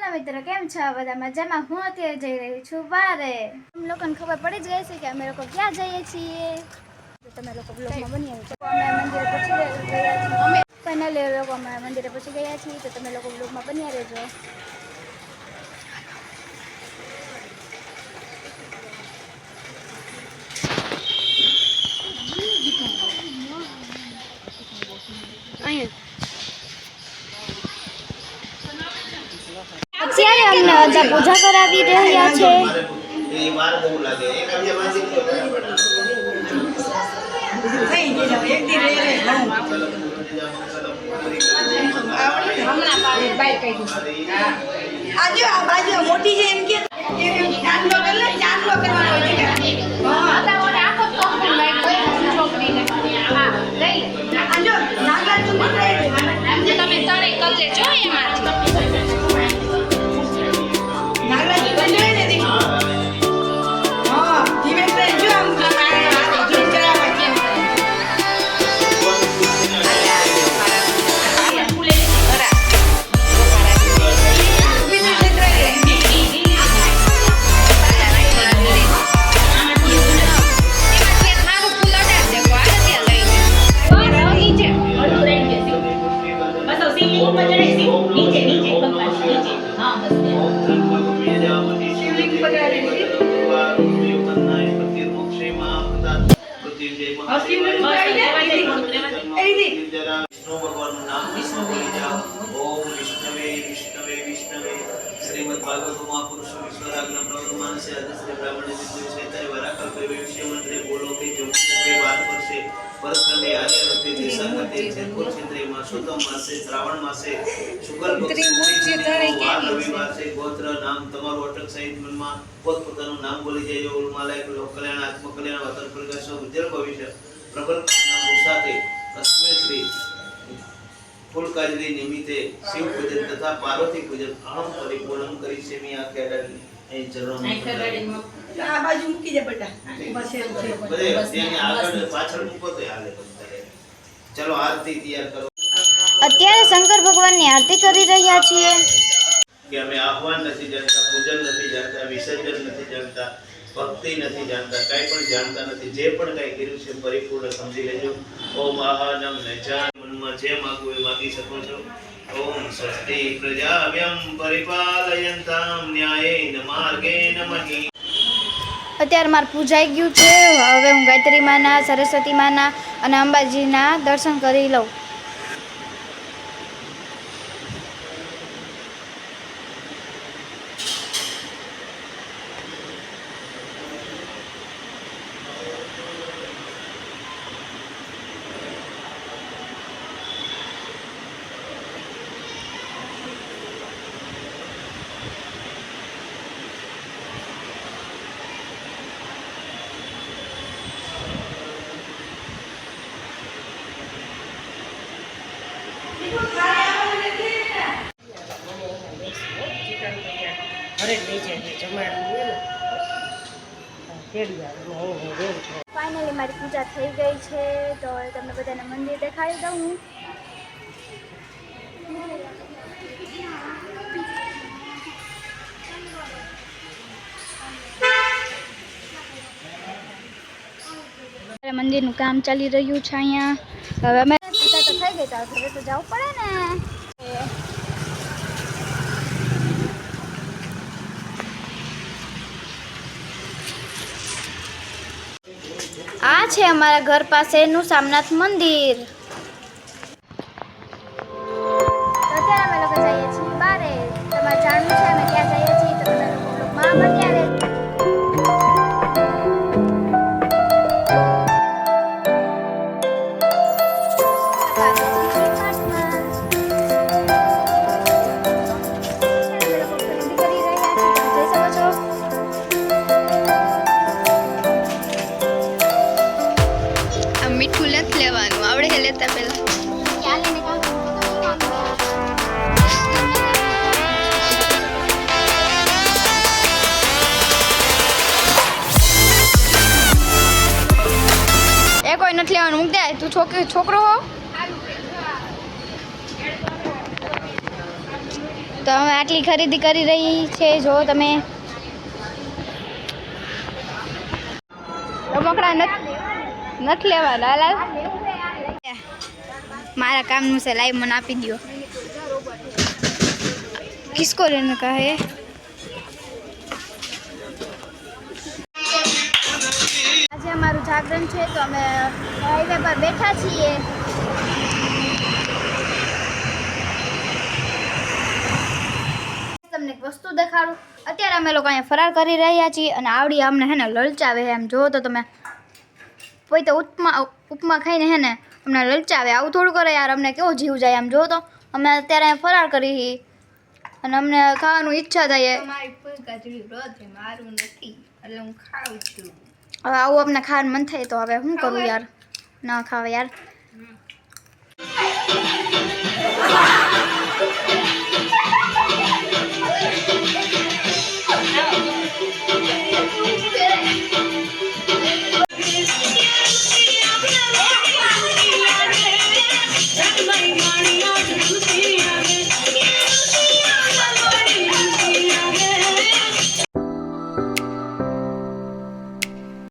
Hello મિત્રો, કેમ છો? બધા મજામાં? હું અત્યારે જઈ રહી છું બારે. તમે લોકોને ખબર પડી જ ગઈ છે કે અમે લોકો ક્યાં જઈએ છીએ. તો તમે લોકો બ્લોગમાં બની આવી છો. અમે મંદિરે પહોંચી ગયા છીએ. ફાઇનલી લોકો અમે મંદિરે પહોંચી ગયા છીએ, તો તમે લોકો બ્લોગમાં બન્યા રહેજો. અત્યારે અમને બધા પૂજા કરાવી રહ્યા છે. મોટી છે એમ કે ચાંદલો કરવાનો તમે તળે કરી લેજો એમાંથી. श्रीमद् भागवत महापुरुष विश्वराज्ञा प्रवर्तमान से अदस्त्र ब्राह्मण विद्युत से वराकल पे विषय मंत्रे बोलो के जो पे बात वर्षे परखंडे आर्य रते देशा करते जयपुर क्षेत्रे मासोतम मासे श्रावण मासे शुक्ल पक्ष रविवार से गोत्र नाम તમારું અટક સહિત મનમાં પોતપોતાનું નામ બોલી જાય ઉલમાલાય લોક કલ્યાણ આત્મ કલ્યાણ વતન પ્રકાશ ઉજ્જવળ ભવિષ્ય પ્રબળ કામના પુરુષાર્થે અસ્મે શ્રી ફૂલકારી નિમિત્તે શિવ પૂજન તથા પાર્વતી પૂજન અહમ પરિપૂર્ણ કરી છે મી આ કેડાની અહીં ચરણોમાં આ બાજુ મૂકી દે બેટા બધે તેને આગળ પાછળ મૂકો તો હાલે બધા. ચલો આરતી તૈયાર કરો. અત્યારે શંકર ભગવાનની આરતી કરી રહ્યા છીએ. કે અમે આહવાન નથી જાણતા, પૂજન નથી જાણતા, વિસર્જન નથી જાણતા, ભક્તિ નથી જાણતા, કાઈ પણ જાણતા નથી. જે પણ કાઈ કર્યું છે પરિપૂર્ણ સમજી લેજો. ઓમ આહાનમ નજાન મનમાં જે માંગો એ માંગી શકો છો. ઓમ સ્વસ્તિ પ્રજાભ્યમ પરિપાલયંતામ ન્યાયેન માર્ગેન મહિ. અત્યારે મારું પૂજાઈ ગયું છે. હવે હું ગાયત્રી માના, સરસ્વતી માના અને અંબાજીના દર્શન કરી લઉં. ફાઇનલી મારી પૂજા થઈ ગઈ છે, તો તમને બધાને મંદિર દેખાડી દઉં હું. મંદિરનું કામ ચાલી રહ્યું છે અહીંયા. હવે અમે પૂજા તો થઈ ગઈ, તો ઘરે તો જવું પડે ને. આ છે અમારા ઘર પાસેનું સામનાથ મંદિર. અત્યારે અમે લોકો જઈએ છીએ બારે. તમારે જાણવું છે અમે ક્યાં જઈએ છીએ, તો તમે લોકો બ્લોગમાં બન્યા રહેજો. મીઠું નથી લેવાનું આવડે હે લેતા પહેલા. એ કોઈ નથી લેવાનું, મૂક દે. તું છોકરો હો. તો અમે આટલી ખરીદી કરી રહી છે જો તમે રમકડા નથી લેવાના લાલ મારા કામનું છે લાઈવ મને આપી દો કિસકો લેને કા હે આજે અમારું જાગરણ છે તો અમે હાઈવે પર બેઠા છીએ તમને એક વસ્તુ દેખાડું અત્યારે અમે લોકો અહીંયા ફરાર કરી રહ્યા છીએ અને આવડી અમને હે ને લલચાવે એમ જો તો તમે કોઈ તો ઉપમા ખાઈને હે ને અમને લલચાવે આવું થોડું કરે યાર અમને કેવો જીવ જાય આમ જો તો અમે અત્યારે અહીંયા ફરાર કરી અને અમને ખાવાનું ઈચ્છા થાય મારી ફૂલ કાજરી રોજ મારું નથી એટલે હું ખાઉં છું હવે આવું અમને ખાવાનું મન થાય તો હવે શું કરું યાર ના ખાવે યાર